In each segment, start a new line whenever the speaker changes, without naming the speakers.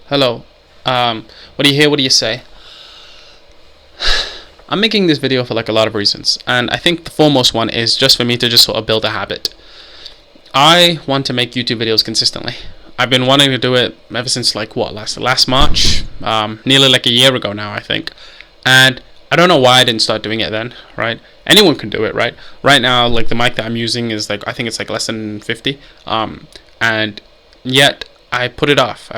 Hello. What do you hear? What do you say? I'm making this video for like a lot of reasons, and I think the foremost one is just for me to just sort of build a habit. I want to make YouTube videos consistently. I've been wanting to do it ever since like last March, nearly like a year ago now, I think. And I don't know why I didn't start doing it then, right? Anyone can do it, right? Right now, like the mic that I'm using is like, I think it's like less than 50, and yet I put it off.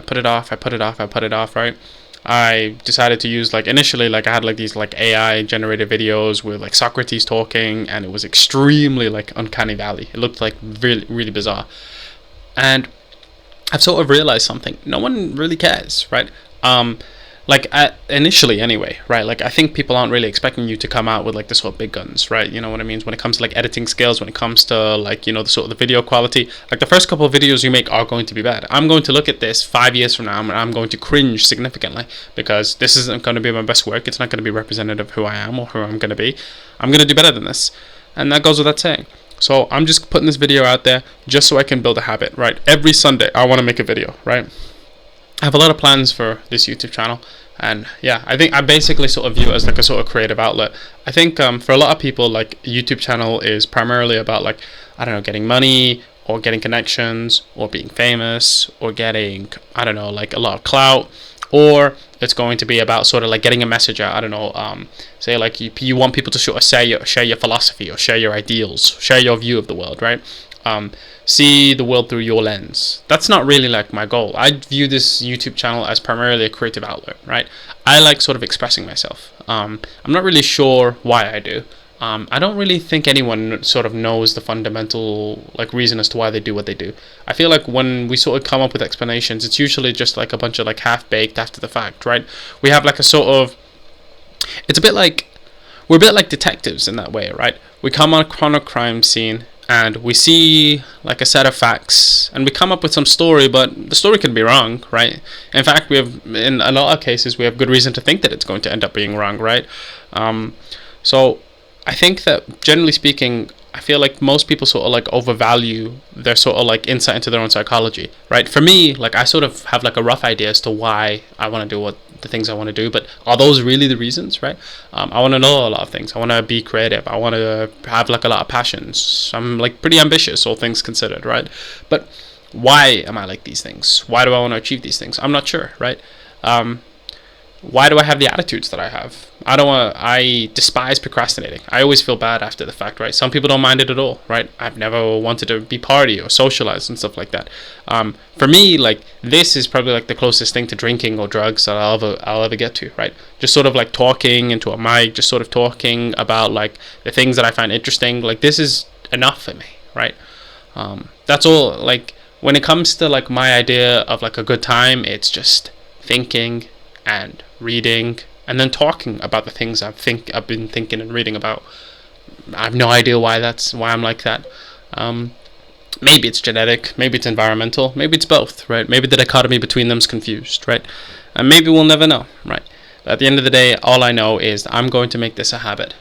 Right? I decided to use like initially like I had like these like AI generated videos with like Socrates talking, and it was extremely like uncanny valley. It looked like really bizarre, and I've sort of realized something. No one really cares, right? Initially anyway, right? Like I think people aren't really expecting you to come out with like the sort of big guns, right? You know what I mean? When it comes to like editing skills, when it comes to like, you know, the sort of the video quality, like the first couple of videos you make are going to be bad. I'm going to look at this 5 years from now and I'm going to cringe significantly because this isn't going to be my best work. It's not going to be representative of who I am or who I'm going to be. I'm going to do better than this. And that goes without saying. So I'm just putting this video out there just so I can build a habit, right? Every Sunday I want to make a video, right? I have a lot of plans for this YouTube channel, and yeah, I think I basically sort of view it as like a sort of creative outlet. I think for a lot of people, like YouTube channel is primarily about like, I don't know, getting money or getting connections or being famous or getting, I don't know, like a lot of clout, or it's going to be about sort of like getting a message out. I don't know, say like you want people to sort of share your philosophy or share your ideals, share your view of the world, right? See the world through your lens. That's not really like my goal. I view this YouTube channel as primarily a creative outlet, right? I like sort of expressing myself. I'm not really sure why I do. I don't really think anyone sort of knows the fundamental like reason as to why they do what they do. I feel like when we sort of come up with explanations, it's usually just like a bunch of like half-baked after the fact, right? We have like a sort of, it's a bit like, we're a bit like detectives in that way, right? We come on a crime scene and we see like a set of facts and we come up with some story, but the story could be wrong, right? In fact, we have, in a lot of cases, we have good reason to think that it's going to end up being wrong, right? So I think that generally speaking, I feel like most people sort of like overvalue their sort of like insight into their own psychology, right? For me, like I sort of have like a rough idea as to why I want to do what the things I want to do, but are those really the reasons, right? I want to know a lot of things. I want to be creative. I want to have like a lot of passions. I'm like pretty ambitious, all things considered, right? But why am I like these things? Why do I want to achieve these things? I'm not sure, right? Why do I have the attitudes that I have? I despise procrastinating. I always feel bad after the fact, right? Some people don't mind it at all, right? I've never wanted to be party or socialize and stuff like that. For me, like this is probably like the closest thing to drinking or drugs that I'll ever get to, right? Just sort of like talking into a mic, just sort of talking about like the things that I find interesting. Like this is enough for me, right? That's all. Like when it comes to like my idea of like a good time, it's just thinking and reading and then talking about the things I've been thinking and reading about. I have no idea why I'm like that. Maybe it's genetic, maybe it's environmental, maybe it's both, right? Maybe the dichotomy between them's confused, right? And maybe we'll never know, right? But at the end of the day, all I know is I'm going to make this a habit.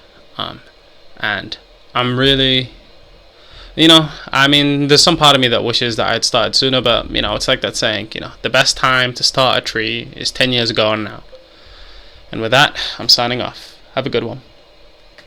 And I'm really, you know, I mean, there's some part of me that wishes that I'd started sooner, but, you know, it's like that saying, you know, the best time to start a tree is 10 years ago and now. And with that, I'm signing off. Have a good one.